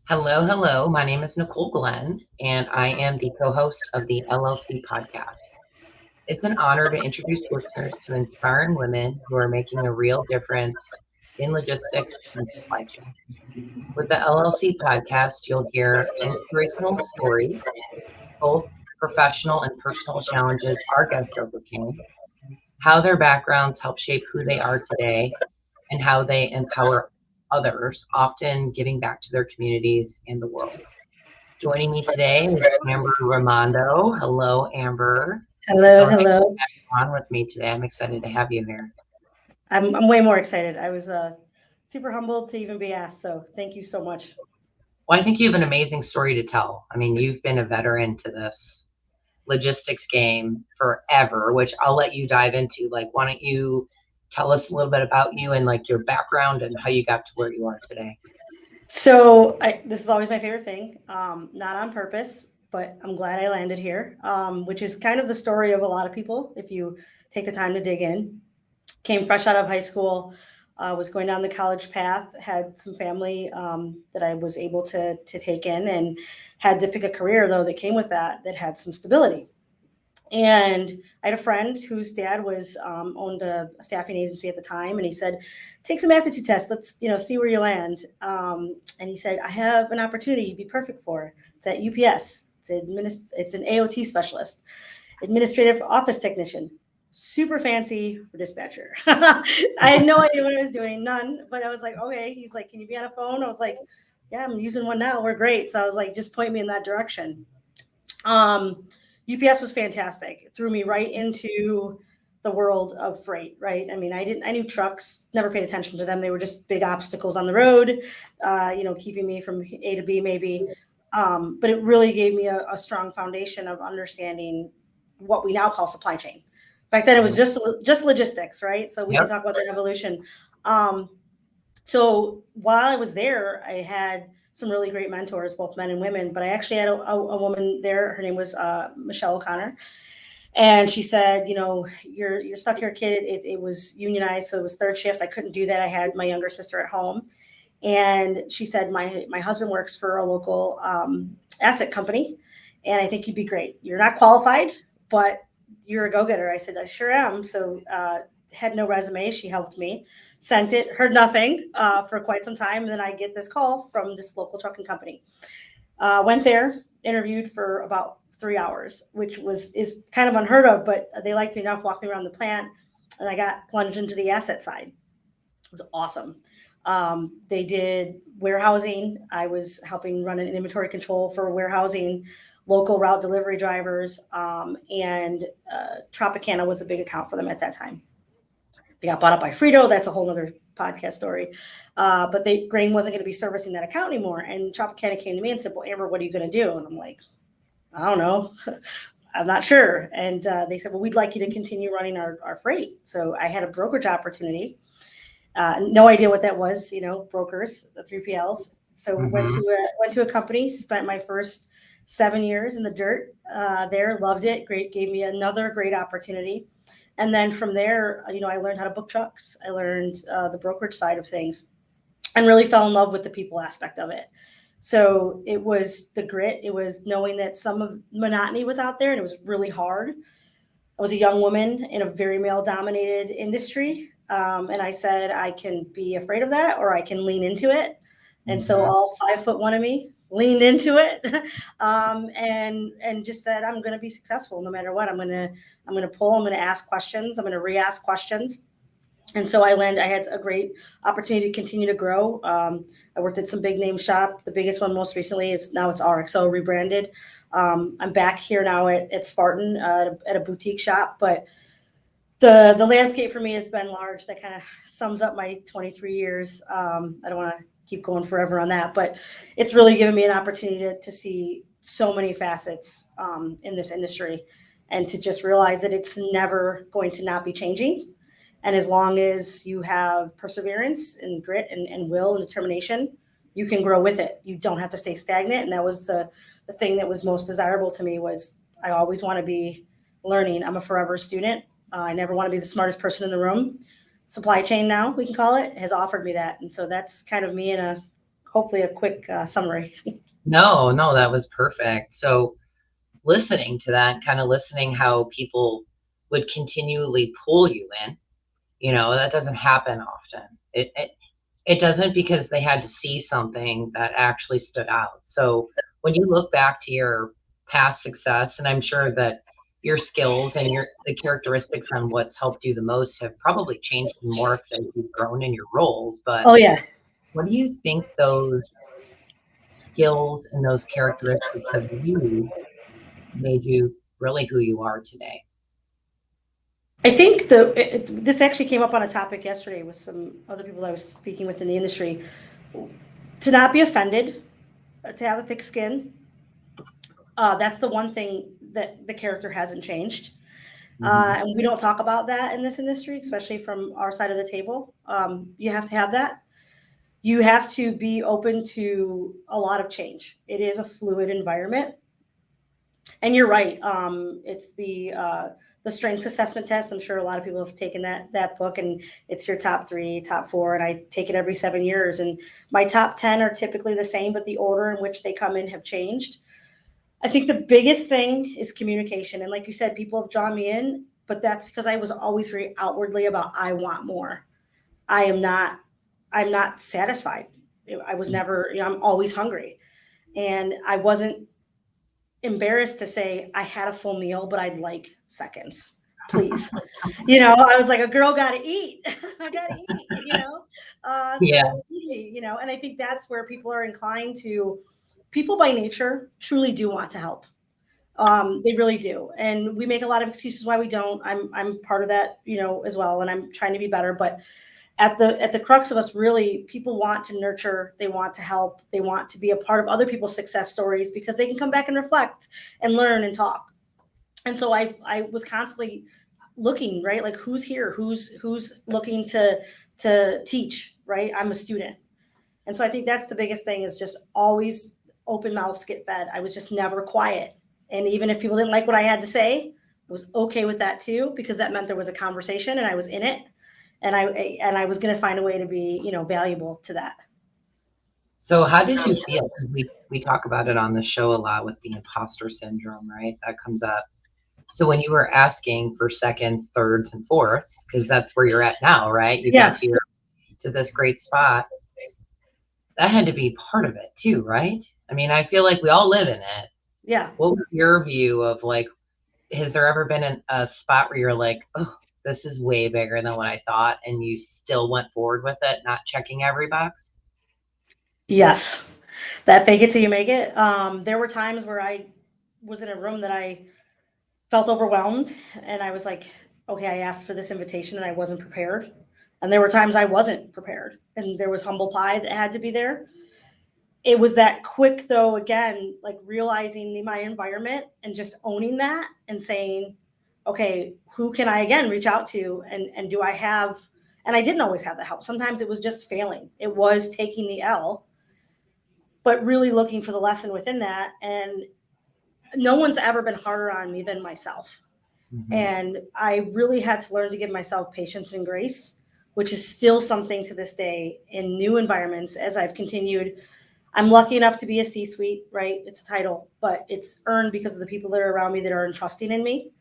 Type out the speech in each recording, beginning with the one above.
Hello, hello. My name is Nicole Glenn, and I am the co host of the LLC podcast. It's an honor to introduce listeners to inspiring women who are making a real difference in logistics and supply chain. With the LLC podcast, you'll hear inspirational stories, both professional and personal challenges our guests overcame, how their backgrounds help shape who they are today, and how they empower others, often giving back to their communities and the world. Joining me today is Amber Romando. Hello, Amber. Hello, So nice to hello. have you on with me today. I'm excited to have you here. I'm way more excited. I was super humbled to even be asked. So thank you so much. Well, I think you have an amazing story to tell. I mean, you've been a veteran to this logistics game forever, which I'll let you dive into. Like, why don't you tell us a little bit about you and like your background and how you got to where you are today? This is always my favorite thing. Not on purpose, but I'm glad I landed here. Which is kind of the story of a lot of people. If you take the time to dig in, came fresh out of high school, was going down the college path, had some family that I was able to take in, and had to pick a career though that came with that had some stability. And I had a friend whose dad was owned a staffing agency at the time, and he said, "Take some aptitude tests. Let's see where you land." And he said, "I have an opportunity you'd be perfect for. It's at UPS. It's an AOT specialist, administrative office technician. Super fancy for dispatcher." I had no idea what I was doing, none. But I was like, "Okay." He's like, "Can you be on a phone?" I was like, "Yeah, I'm using one now. We're great." So I was like, "Just point me in that direction." Um, UPS was fantastic. It threw me right into the world of freight, right? I mean, I knew trucks, never paid attention to them. They were just big obstacles on the road, keeping me from A to B maybe. But it really gave me a strong foundation of understanding what we now call supply chain. Back then, it was just logistics, right? So we can Yep. talk about that evolution. Um, so while I was there, I had some really great mentors, both men and women. But I actually had a woman there. Her name was Michelle O'Connor, and she said, you're stuck here, kid. It was unionized, so it was third shift. I couldn't do that. I had my younger sister at home, and she said, my husband works for a local asset company, and I think you'd be great. You're not qualified, but you're a go-getter. I said, I sure am. So had no resume. She helped me, sent it, heard nothing for quite some time. And then I get this call from this local trucking company. Went there, interviewed for about 3 hours, which is kind of unheard of, but they liked me enough, walked me around the plant, and I got plunged into the asset side. It was awesome. They did warehousing. I was helping run an inventory control for warehousing, local route delivery drivers, and Tropicana was a big account for them at that time. They got bought up by Frito. That's a whole other podcast story. But grain wasn't going to be servicing that account anymore. And Tropicana came to me and said, "Well, Amber, what are you going to do?" And I'm like, "I don't know. I'm not sure." And they said, "Well, we'd like you to continue running our freight." So I had a brokerage opportunity. No idea what that was, brokers, the 3PLs. So Mm-hmm. went to a company, spent my first 7 years in the dirt there, loved it. Great, gave me another great opportunity. And then from there, I learned how to book trucks. I learned the brokerage side of things, and really fell in love with the people aspect of it. So it was the grit. It was knowing that some of monotony was out there, and it was really hard. I was a young woman in a very male dominated industry. And I said, I can be afraid of that or I can lean into it. And so Mm-hmm. all 5 foot one of me leaned into it, and just said, I'm going to be successful no matter what. I'm going to pull, I'm going to ask questions. I'm going to re-ask questions. And so I had a great opportunity to continue to grow. I worked at some big name shop. The biggest one most recently is now it's RXO rebranded. I'm back here now at Spartan at a boutique shop, but the landscape for me has been large. That kind of sums up my 23 years. I don't want to keep going forever on that, but it's really given me an opportunity to see so many facets in this industry, and to just realize that it's never going to not be changing. And as long as you have perseverance and grit and will and determination, you can grow with it. You don't have to stay stagnant. And that was the thing that was most desirable to me was I always want to be learning. I'm a forever student. I never want to be the smartest person in the room. Supply chain now, we can call it, has offered me that. And so that's kind of me in a hopefully a quick summary. No, that was perfect. So listening to that, kind of listening how people would continually pull you in, that doesn't happen often. It doesn't, because they had to see something that actually stood out. So when you look back to your past success, and I'm sure that your skills and the characteristics on what's helped you the most have probably changed and morphed as you've grown in your roles. But Oh yeah. what do you think those skills and those characteristics of you made you really who you are today? I think this actually came up on a topic yesterday with some other people I was speaking with in the industry. To not be offended, to have a thick skin, that's the one thing that the character hasn't changed. Mhm. And we don't talk about that in this industry, especially from our side of the table. You have to have that. You have to be open to a lot of change. It is a fluid environment. And you're right. It's the strengths assessment test. I'm sure a lot of people have taken that book, and it's your top 3, top 4, and I take it every 7 years. And my top 10 are typically the same, but the order in which they come in have changed. I think the biggest thing is communication, and like you said, people have drawn me in, but that's because I was always very outwardly about I want more. I am not. I'm not satisfied. I was never. I'm always hungry, and I wasn't embarrassed to say I had a full meal, but I'd like seconds, please. I was like, a girl got to eat. I got to eat. Yeah. So and I think that's where people are inclined to. People by nature truly do want to help. They really do, and we make a lot of excuses why we don't. I'm part of that, as well, and I'm trying to be better. But at the crux of us, really, people want to nurture, they want to help, they want to be a part of other people's success stories because they can come back and reflect and learn and talk. And so I was constantly looking, right, like who's here, who's looking to teach, right? I'm a student. And so I think that's the biggest thing, is just always open mouths get fed. I was just never quiet. And even if people didn't like what I had to say, I was okay with that too, because that meant there was a conversation and I was in it, and I was going to find a way to be, valuable to that. So how did you feel? 'Cause we talk about it on the show a lot with the imposter syndrome, right? That comes up. So when you were asking for seconds, thirds, and fourths, because that's where you're at now, right? You got Yes. to this great spot. That had to be part of it too, right? I mean, I feel like we all live in it. Yeah. What was your view of, like, has there ever been a spot where you're like, oh, this is way bigger than what I thought, and you still went forward with it, not checking every box? Yes. That fake it till you make it. There were times where I was in a room that I felt overwhelmed, and I was like, okay, I asked for this invitation and I wasn't prepared. And there were times I wasn't prepared, and there was humble pie that had to be there. It was that quick, though, again, like realizing my environment and just owning that and saying, okay, who can I again reach out to, and do I have, and I didn't always have the help. Sometimes it was just failing. It was taking the L, but really looking for the lesson within that. And no one's ever been harder on me than myself. Mhm. And I really had to learn to give myself patience and grace, which is still something to this day in new environments as I've continued. I'm lucky enough to be a C-suite, right? It's a title, but it's earned because of the people that are around me that are entrusting in me.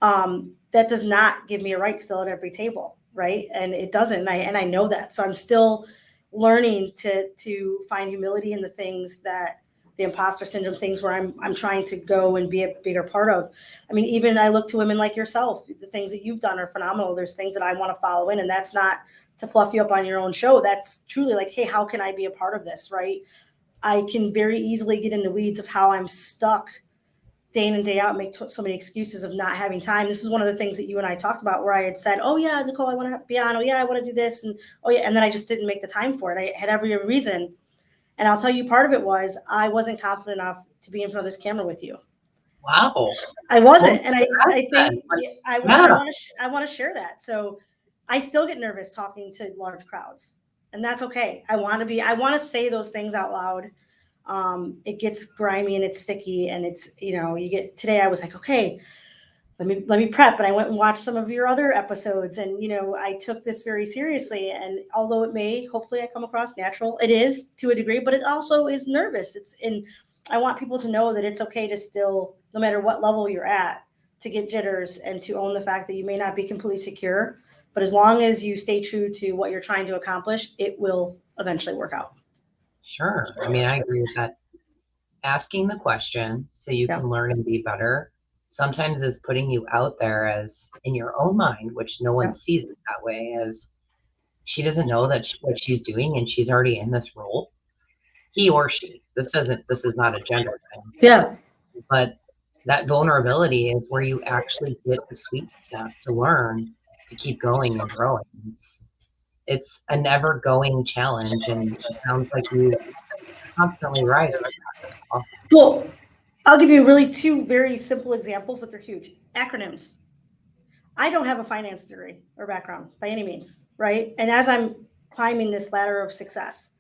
That does not give me a right still at every table, right? And it doesn't, and I know that. So I'm still learning to find humility in the things that the imposter syndrome things where I'm trying to go and be a bigger part of. I mean, even I look to women like yourself. The things that you've done are phenomenal. There's things that I want to follow in, and that's not to fluff you up on your own show. That's truly like, hey, how can I be a part of this, right? I can very easily get in the weeds of how I'm stuck day in and day out and make so many excuses of not having time. This is one of the things that you and I talked about, where I had said, oh yeah, Nicole, I want to be on. Oh yeah, I want to do this. And oh yeah. And then I just didn't make the time for it. I had every reason. And I'll tell you, part of it was I wasn't confident enough to be in front of this camera with you. Wow. I What wasn't. was And that I then? think Like, I yeah. want to, I want to share that. So I still get nervous talking to large crowds, and that's okay. I want to say those things out loud. It gets grimy and it's sticky, and it's, you get, today I was like, okay, let me prep. And I went and watched some of your other episodes, and I took this very seriously. And although it may, hopefully I come across natural, it is to a degree, but it also is nervous. I want people to know that it's okay to still, no matter what level you're at, to get jitters and to own the fact that you may not be completely secure, but as long as you stay true to what you're trying to accomplish, it will eventually work out. Sure. I mean, I agree with that. Asking the question so you Yeah. can learn and be better sometimes is putting you out there as in your own mind, which no one Yeah. sees it that way, as she doesn't know that what she's doing and she's already in this role. He or she. This is not a gender thing, Yeah. but that vulnerability is where you actually get the sweet stuff to learn to keep going and growing. It's a never going challenge, and it sounds like you constantly rise with that. Well, I'll give you really two very simple examples, but they're huge. Acronyms. I don't have a finance degree or background by any means, right? And as I'm climbing this ladder of success,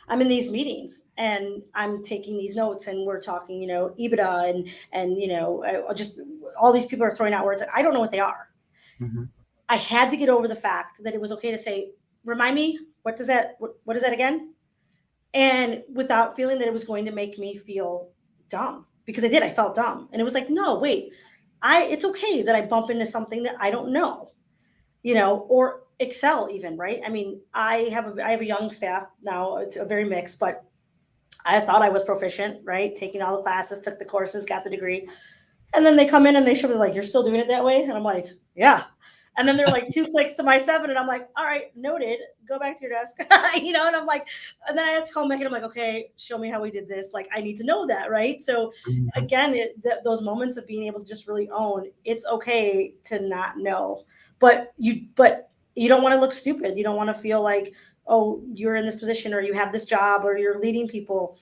I'm in these meetings and I'm taking these notes, and we're talking, EBITDA, and just all these people are throwing out words that I don't know what they are. Mm-hmm. I had to get over the fact that it was okay to say, remind me, what is that again? And without feeling that it was going to make me feel dumb, because I felt dumb. And it was like, no, wait, it's okay that I bump into something that I don't know, or Excel even, right? I mean, I have a young staff now. It's a very mixed, but I thought I was proficient, right? Taking all the classes, took the courses, got the degree. And then they come in and they show me like, you're still doing it that way? And I'm like, yeah. And then they're like 2 clicks to my 7. And I'm like, all right, noted, go back to your desk. And I'm like, and then I have to call back and I'm like, okay, show me how we did this. Like, I need to know that. Right. So Mm-hmm. again, those moments of being able to just really own, it's okay to not know, but you don't want to look stupid. You don't want to feel like, oh, you're in this position or you have this job or you're leading people.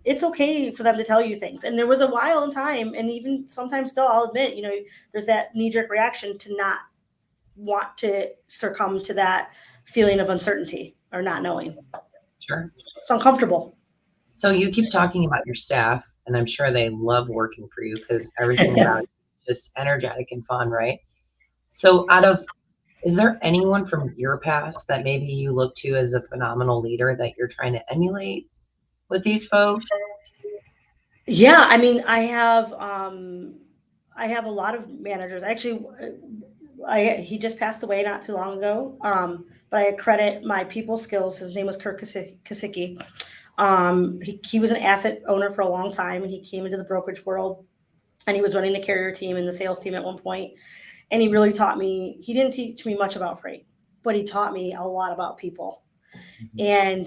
It's okay for them to tell you things. And there was a while in time, and even sometimes still, I'll admit, there's that knee-jerk reaction to not want to succumb to that feeling of uncertainty or not knowing. Sure. It's uncomfortable. So you keep talking about your staff, and I'm sure they love working for you because everything about it is just energetic and fun, right? So is there anyone from your past that maybe you look to as a phenomenal leader that you're trying to emulate with these folks? Yeah, I mean, I have a lot of managers. Actually, he just passed away not too long ago. But I credit my people skills. His name was Kirk Kasicki. He was an asset owner for a long time, and he came into the brokerage world, and he was running the carrier team and the sales team at one point. And he really taught me. He didn't teach me much about freight, but he taught me a lot about people. And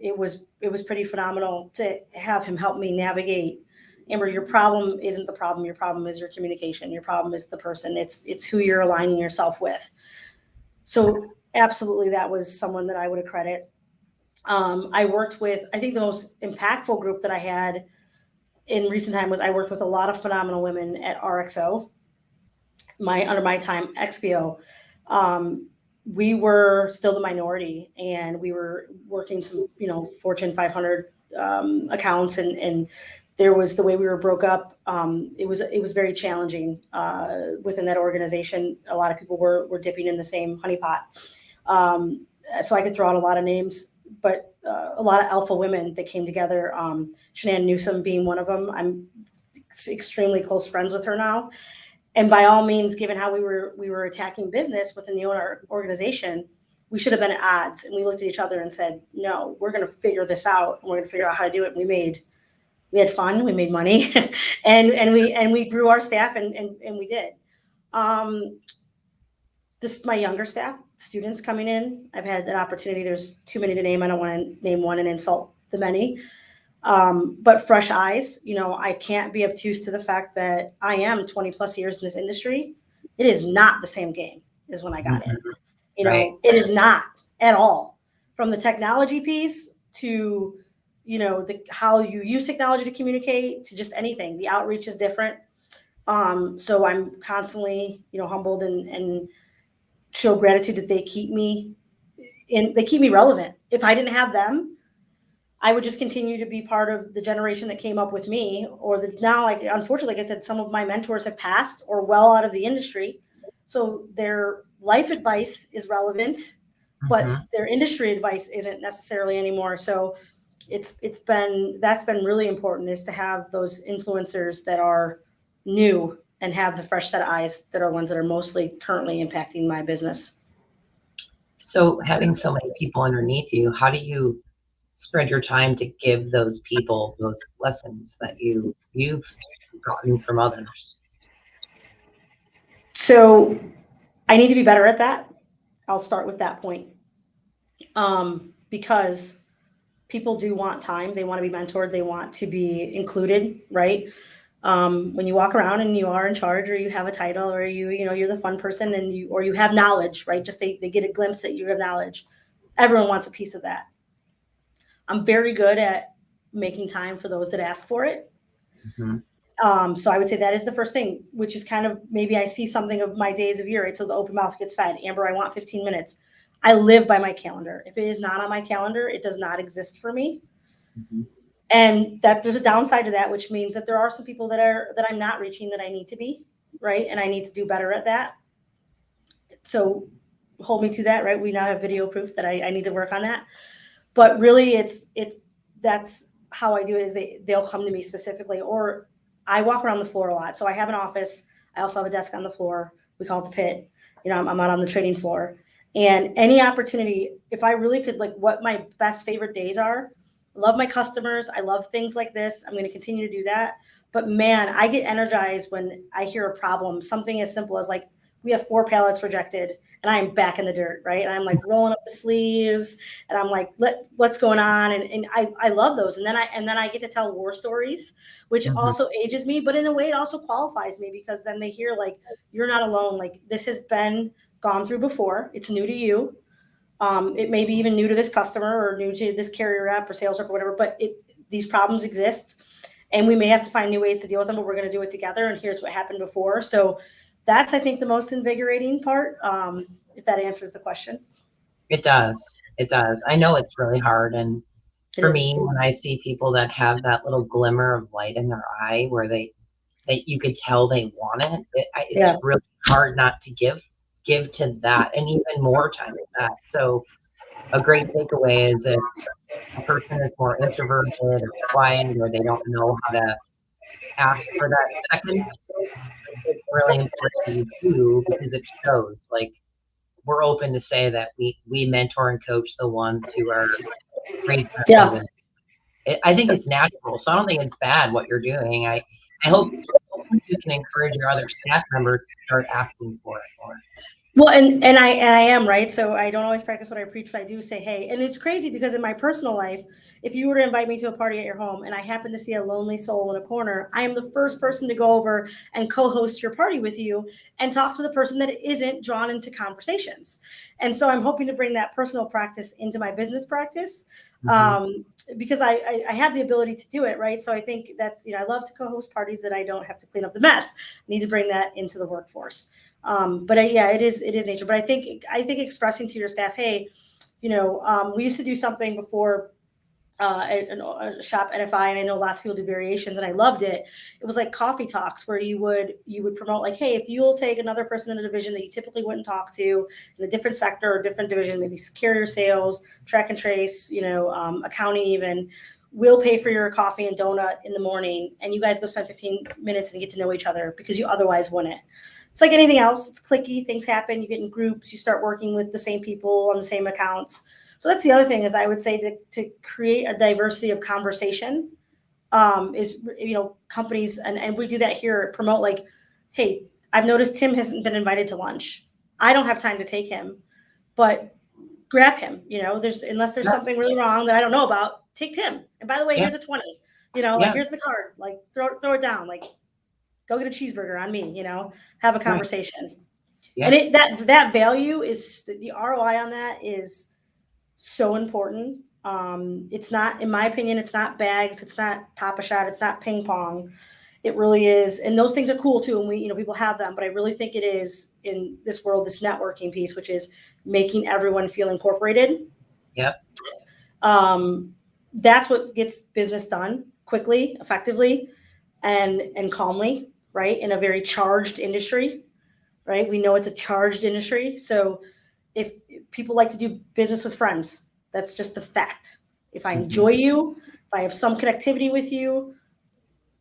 it was pretty phenomenal to have him help me navigate. Amber, your problem isn't the problem. Your problem is your communication. Your problem is the person. It's who you're aligning yourself with. So absolutely, that was someone that I would accredit. I worked with, I think the most impactful group that I had in recent time was I worked with a lot of phenomenal women at RXO, under my time XPO. We were still the minority, and we were working some, Fortune 500 accounts, and there was the way we were broke up. It was very challenging within that organization. A lot of people were dipping in the same honeypot. So I could throw out a lot of names, but a lot of alpha women that came together. Shanann Newsom being one of them. I'm extremely close friends with her now. And by all means, given how we were attacking business within the owner organization, we should have been at odds. And we looked at each other and said, no, we're going to figure this out. And we're going to figure out how to do it. And we had fun, we made money, and we grew our staff, and we did. This is my younger staff, students coming in. I've had an opportunity. There's too many to name. I don't want to name one and insult the many. But fresh eyes, I can't be obtuse to the fact that I am 20 plus years in this industry. It is not the same game as when I got in. Right. It is not at all. From the technology piece to, how you use technology to communicate, to just anything. The outreach is different. So I'm constantly, humbled and show gratitude that they keep me relevant. If I didn't have them, I would just continue to be part of the generation that came up with me, or now, like, unfortunately, like I said, some of my mentors have passed or well out of the industry. So their life advice is relevant, but Mhm. their industry advice isn't necessarily anymore. So that's been really important, is to have those influencers that are new and have the fresh set of eyes that are ones that are mostly currently impacting my business. So having so many people underneath you, how do you spread your time to give those people those lessons that you've gotten from others? So I need to be better at that. I'll start with that point. Because people do want time. They want to be mentored. They want to be included, right? When you walk around and you are in charge, or you have a title, or you're the fun person, and you have knowledge, right? Just they get a glimpse that you have knowledge. Everyone wants a piece of that. I'm very good at making time for those that ask for it. Mhm. So I would say that is the first thing, which is kind of, maybe I see something of my days of year, right? So the open mouth gets fed. Amber, I want 15 minutes. I live by my calendar. If it is not on my calendar, it does not exist for me. Mhm. And that there's a downside to that, which means that there are some people that I'm not reaching that I need to be, right? And I need to do better at that. So hold me to that, right? We now have video proof that I need to work on that. But really, it's that's how I do it, is they'll come to me specifically, or I walk around the floor a lot. So I have an office. I also have a desk on the floor. We call it the pit. I'm out on the trading floor. And any opportunity, if I really could, like, what my best favorite days are, I love my customers. I love things like this. I'm going to continue to do that. But man, I get energized when I hear a problem, something as simple as, like, we have 4 pallets rejected and I'm back in the dirt, right? And I'm like rolling up the sleeves and I'm like, what's going on? And I love those. And then I get to tell war stories, which Mhm. also ages me, but in a way it also qualifies me, because then they hear, like, you're not alone. Like, this has been gone through before. It's new to you. It may be even new to this customer, or new to this carrier rep or sales rep or whatever, but these problems exist, and we may have to find new ways to deal with them, but we're going to do it together. And here's what happened before. So that's, I think, the most invigorating part. If that answers the question. It does. It does. I know it's really hard, and It for is. me, when I see people that have that little glimmer of light in their eye where that you could tell they want it's Yeah. really hard not to give to that, and even more time at that. So a great takeaway is, if a person is more introverted or quiet, or they don't know how to ask for that second, it's really important that you do, because it shows. Like, we're open to say that we mentor and coach the ones who are raising their hand, Yeah. and I think it's natural. So I don't think it's bad what you're doing. I hope hopefully you can encourage your other staff members to start asking for it more. Well, and I am right. So I don't always practice what I preach, but I do say, hey. And it's crazy, because in my personal life, if you were to invite me to a party at your home and I happen to see a lonely soul in a corner, I am the first person to go over and co-host your party with you and talk to the person that isn't drawn into conversations. And so I'm hoping to bring that personal practice into my business practice, Mhm. because I have the ability to do it, right? So I think that's, I love to co-host parties that I don't have to clean up the mess. I need to bring that into the workforce. But yeah, it is nature. But I think expressing to your staff, hey, we used to do something before, a shop NFI, and I know lots of people do variations, and I loved it. It was like coffee talks, where you would promote, like, hey, if you'll take another person in a division that you typically wouldn't talk to, in a different sector or different division, maybe carrier sales, track and trace, accounting even. We'll pay for your coffee and donut in the morning, and you guys go spend 15 minutes and get to know each other, because you otherwise wouldn't. It's like anything else. It's clicky. Things happen. You get in groups. You start working with the same people on the same accounts. So that's the other thing, is I would say, to create a diversity of conversation, is, companies, and we do that here, promote, like, hey, I've noticed Tim hasn't been invited to lunch. I don't have time to take him, but grab him. Unless there's Yeah, something really wrong that I don't know about, take Tim. And by the way, yeah, here's a 20. Like, yeah, here's the card. Like, throw it down. Like, go get a cheeseburger on me. Have a right. conversation. Yeah, And that value is, the ROI on that is so important. It's not, in my opinion, it's not bags, it's not pop a shot, it's not ping pong. It really is, and those things are cool too, and people have them. But I really think it is, in this world, this networking piece, which is making everyone feel incorporated. yep. Um, that's what gets business done quickly, effectively, and calmly, right? In a very charged industry, right? We know it's a charged industry. So if people like to do business with friends, that's just the fact. If I Mm-hmm. enjoy you, if I have some connectivity with you,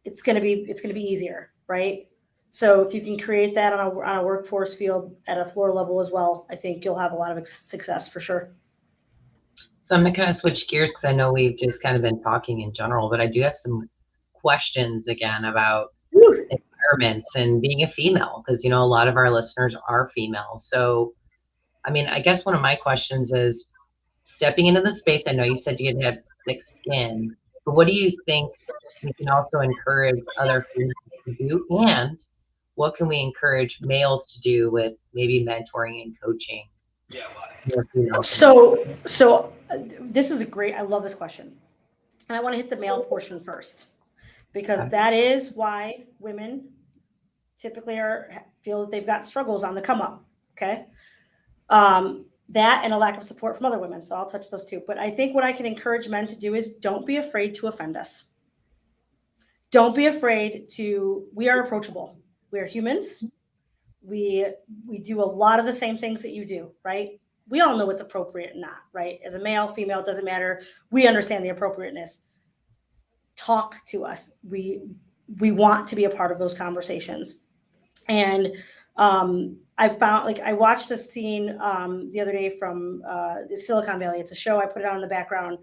it's gonna be easier, right? So if you can create that on a workforce field at a floor level as well, I think you'll have a lot of success for sure. So I'm going to kind of switch gears because I know we've just kind of been talking in general, but I do have some questions again about Whew. environments and being a female because, a lot of our listeners are female. So, I mean, I guess one of my questions is stepping into the space. I know you said you had thick skin, but what do you think we can also encourage other females to do? And what can we encourage males to do with maybe mentoring and coaching more females in the So this is a great. I love this question, and I want to hit the male portion first because okay. that is why women typically feel that they've got struggles on the come up. Okay, that and a lack of support from other women. So I'll touch those two. But I think what I can encourage men to do is don't be afraid to offend us. Don't be afraid to. We are approachable. We are humans. We do a lot of the same things that you do, right? We all know what's appropriate and not, right? As a male, female, it doesn't matter. We understand the appropriateness. Talk to us. We want to be a part of those conversations. And I found, like, I watched a scene the other day from Silicon Valley. It's a show. I put it on in the background,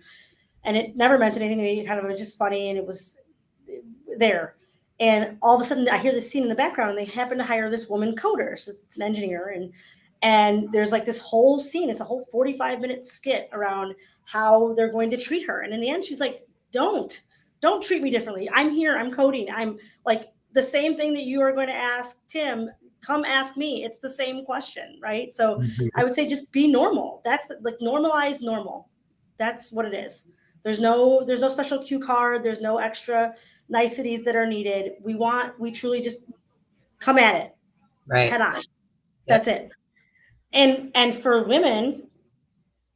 and it never meant anything to me. It kind of was just funny, and it was there. And all of a sudden, I hear this scene in the background, and they happen to hire this woman coder. So it's an engineer, and there's like this whole scene. It's a whole 45-minute skit around how they're going to treat her. And in the end, she's like, don't treat me differently. I'm here. I'm coding. I'm like the same thing that you are going to ask Tim. Come ask me. It's the same question, right? So Mhm. I would say just be normal. That's like normalize normal. That's what it is. There's no special cue card. There's no extra niceties that are needed. We truly just come at it Right. head on. Yep. That's it. And for women,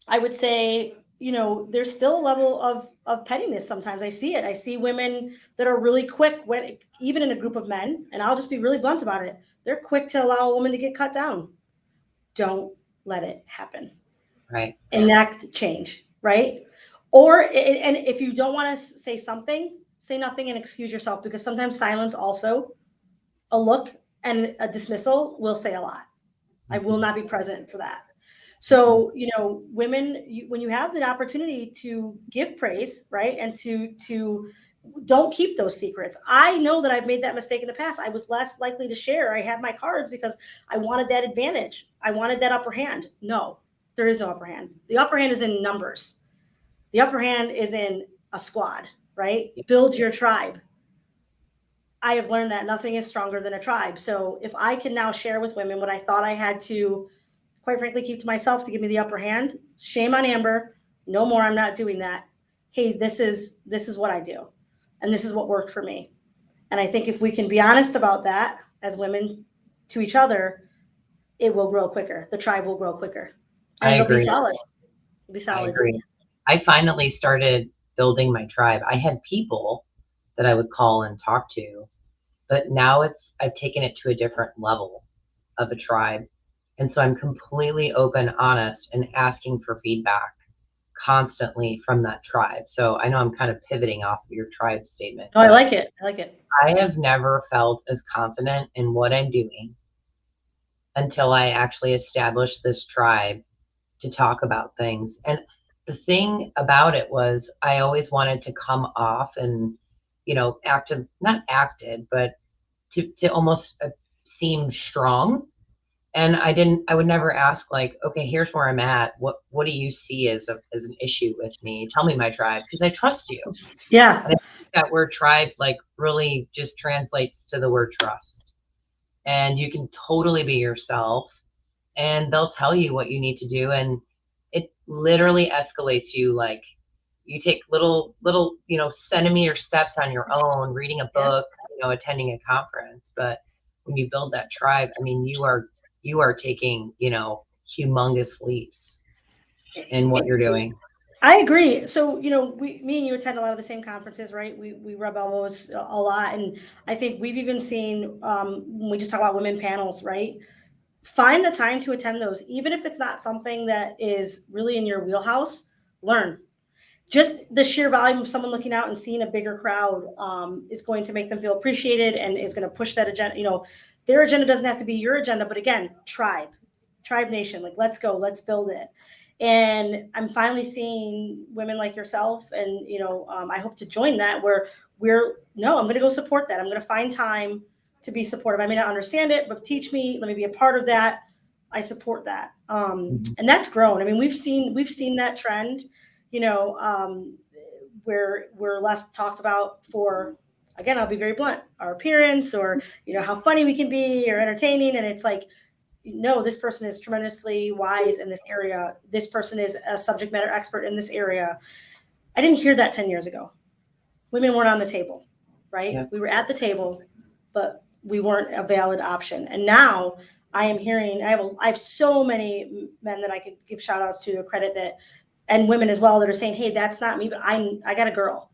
I would say, there's still a level of pettiness sometimes. I see it. I see women that are really quick when even in a group of men, and I'll just be really blunt about it. They're quick to allow a woman to get cut down. Don't let it happen. Right. Enact change, right? Or and if you don't want to say something, say nothing and excuse yourself, because sometimes silence also, a look and a dismissal will say a lot. I will Mhm. not be present for that. Mhm. So, women, when you have the opportunity to give praise, right, and to don't keep those secrets. I know that I've made that mistake in the past. I was less likely to share. I had my cards because I wanted that advantage. I wanted that upper hand. No, there is no upper hand. The upper hand is in numbers. The upper hand is in a squad, right? Yep. Build your tribe. I have learned that nothing is stronger than a tribe. So if I can now share with women what I thought I had to, quite frankly, keep to myself to give me the upper hand, shame on Amber. No more. I'm not doing that. Hey, this is what I do, and this is what worked for me. And I think if we can be honest about that as women to each other, it will grow quicker. The tribe will grow quicker, and I it'll be agree. solid. It'll be I solid. agree. I finally started building my tribe. I had people that I would call and talk to, but now I've taken it to a different level of a tribe. And so I'm completely open, honest, and asking for feedback constantly from that tribe. So I know I'm kind of pivoting off of your tribe statement, Oh, I but like it. I like it. I have never felt as confident in what I'm doing until I actually established this tribe to talk about things. And the thing about it was I always wanted to come off and, acted, not acted, but to almost seem strong. And I would never ask like, okay, here's where I'm at. What do you see as an issue with me? Tell me, my tribe, because I trust you. Yeah. And I think that word tribe like really just translates to the word trust. And you can totally be yourself and they'll tell you what you need to do. And it literally escalates you like you take little, centimeter steps on your own, reading a Yeah. book, attending a conference. But when you build that tribe, I mean, you are taking, humongous leaps in what you're doing. I agree. So, me and you attend a lot of the same conferences, right? We rub elbows a lot. And I think we've even seen, when we just talk about women panels, right? Find the time to attend those, even if it's not something that is really in your wheelhouse, learn. Just the sheer volume of someone looking out and seeing a bigger crowd is going to make them feel appreciated and is going to push that agenda. Their agenda doesn't have to be your agenda, but again, tribe nation, like let's go, let's build it. And I'm finally seeing women like yourself, and I hope to join that where I'm going to go support that. I'm going to find time to be supportive. I may not understand it, but teach me, let me be a part of that. I support that. And that's grown. I mean, we've seen that trend, where we're less talked about for, again, I'll be very blunt, our appearance, or, how funny we can be or entertaining. And it's like, no, this person is tremendously wise in this area. This person is a subject matter expert in this area. I didn't hear that 10 years ago. Women weren't on the table, right? Yeah. We were at the table, but we weren't a valid option. And now I am hearing, I have so many men that I could give shout outs to credit that, and women as well, that are saying, hey, that's not me, but I got a girl.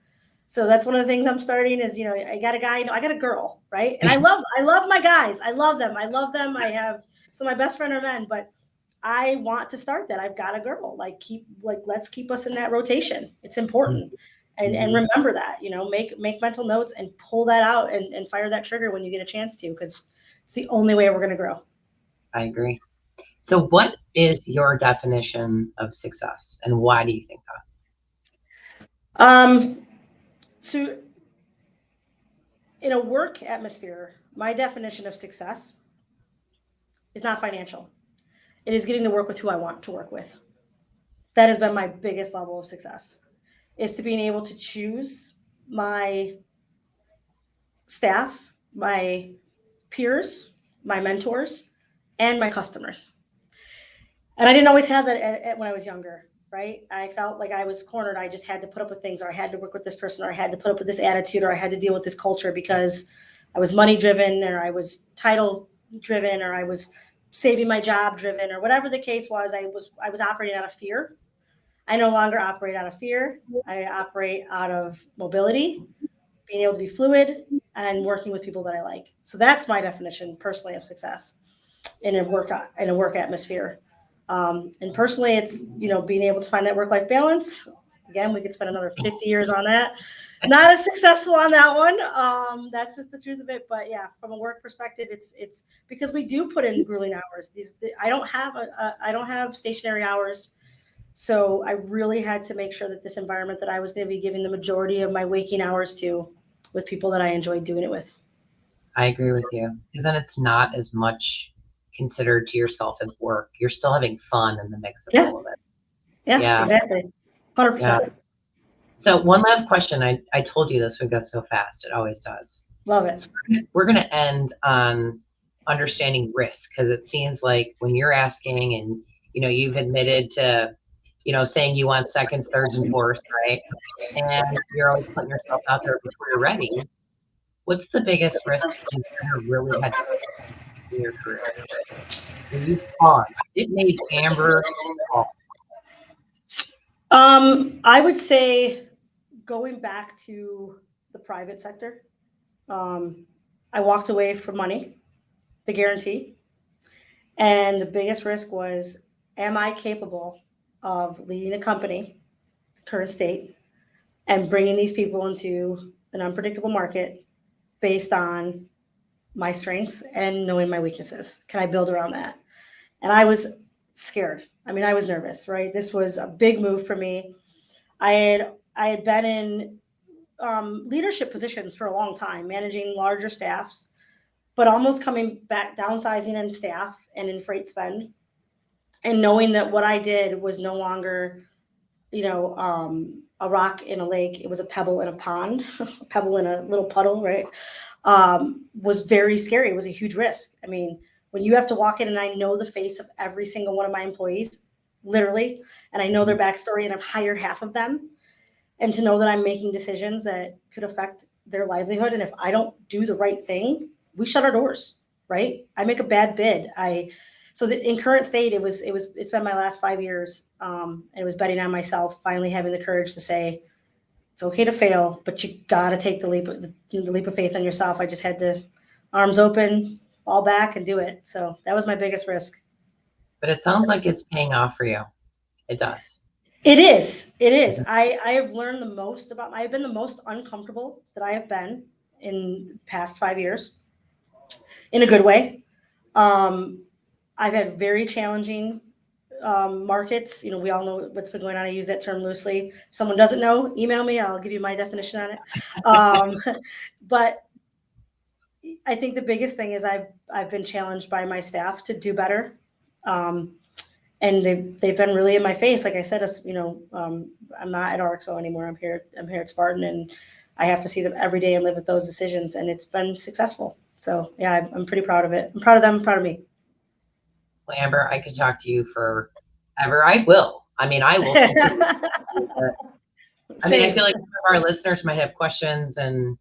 So that's one of the things I'm starting is, I got a guy, I got a girl, right? And I love my guys. I love them. I have some of my best friends are men, but I want to start that. I've got a girl. Let's keep us in that rotation. It's important. And remember that, make mental notes and pull that out and fire that trigger when you get a chance to, because it's the only way we're going to grow. I agree. So what is your definition of success, and why do you think that? So in a work atmosphere, my definition of success is not financial. It is getting to work with who I want to work with. That has been my biggest level of success, is to being able to choose my staff, my peers, my mentors, and my customers. And I didn't always have that when I was younger, right? I felt like I was cornered. I just had to put up with things, or I had to work with this person, or I had to put up with this attitude, or I had to deal with this culture because I was money driven, or I was title driven, or I was saving my job driven, or whatever the case was. I was operating out of fear. I no longer operate out of fear. I operate out of mobility, being able to be fluid, and working with people that I like. So that's my definition personally of success in a work atmosphere. And personally, it's, being able to find that work-life balance. Again, we could spend another 50 years on that. Not as successful on that one. That's just the truth of it. But yeah, from a work perspective, it's because we do put in grueling hours. I don't have stationary hours. So I really had to make sure that this environment that I was going to be giving the majority of my waking hours to, with people that I enjoyed doing it with. I agree with you, because then it's not as much considered to yourself as work. You're still having fun in the mix of all of it. Yeah, exactly. 100%. Yeah. So one last question. I told you this would go so fast. It always does. Love it. So we're going to end on understanding risk, because it seems like when you're asking and, you've admitted to, saying you want seconds, thirds, and fourths, right? And you're always putting yourself out there before you're ready. What's the biggest risks you've ever really had to take in your career? When you paused, it made Amber pause. I would say going back to the private sector, I walked away from money, the guarantee. And the biggest risk was, am I capable of leading a company, current state, and bringing these people into an unpredictable market based on my strengths and knowing my weaknesses? Can I build around that? And I was scared. I mean, I was nervous, right? This was a big move for me. I had been in leadership positions for a long time, managing larger staffs, but almost coming back, downsizing in staff and in freight spend, and knowing that what I did was no longer, a rock in a lake. It was a pebble in a pond, a pebble in a little puddle, right? Was very scary. It was a huge risk. I mean, when you have to walk in and I know the face of every single one of my employees, literally, and I know their backstory, and I've hired half of them, and to know that I'm making decisions that could affect their livelihood. And if I don't do the right thing, we shut our doors, right? I make a bad bid. So in current state, it's been my last 5 years. It was betting on myself, finally having the courage to say, it's okay to fail, but you got to take the leap of faith on yourself. I just had to arms open, fall back and do it. So that was my biggest risk. But it sounds like it's paying off for you. It does. It is. It is. I have learned the most about, I've been the most uncomfortable that I have been in the past 5 years in a good way. I've had very challenging markets. You know, we all know what's been going on. I use that term loosely. If someone doesn't know, email me. I'll give you my definition on it. But I think the biggest thing is I've been challenged by my staff to do better. And they've been really in my face. Like I said, I'm not at RXO anymore. I'm here at Spartan, and I have to see them every day and live with those decisions. And it's been successful. So yeah, I'm pretty proud of it. I'm proud of them. I'm proud of me. Well, Amber, I could talk to you forever. I will. I mean, I will. I mean, I feel like some of our listeners might have questions and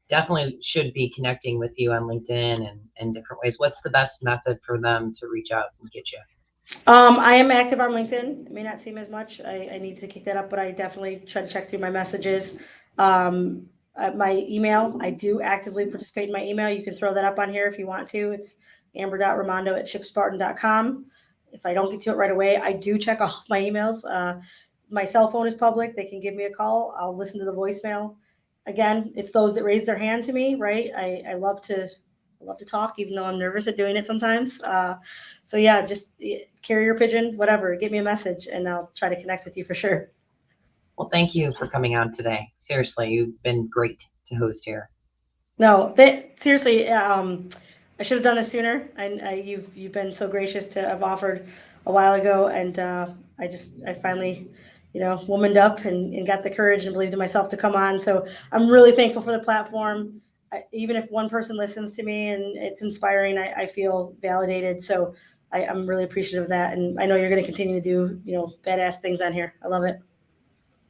definitely should be connecting with you on LinkedIn and different ways. What's the best method for them to reach out and get you? I am active on LinkedIn. It may not seem as much. I need to kick that up, but I definitely try to check through my messages. My email, I do actively participate in my email. You can throw that up on here if you want to. It's amber.romando@shipspartan.com. If I don't get to it right away, I do check all my emails. My cell phone is public. They can give me a call. I'll listen to the voicemail. Again, it's those that raise their hand to me, right? I love to talk, even though I'm nervous at doing it sometimes. So yeah, just carrier pigeon, whatever, get me a message and I'll try to connect with you for sure. Well, thank you for coming on today. Seriously, you've been great to host here. No, seriously, I should have done this sooner. You've been so gracious to have offered a while ago, and I finally, womaned up and got the courage and believed in myself to come on. So I'm really thankful for the platform. Even if one person listens to me and it's inspiring, I feel validated. So I'm really appreciative of that, and I know you're going to continue to do badass things on here. I love it.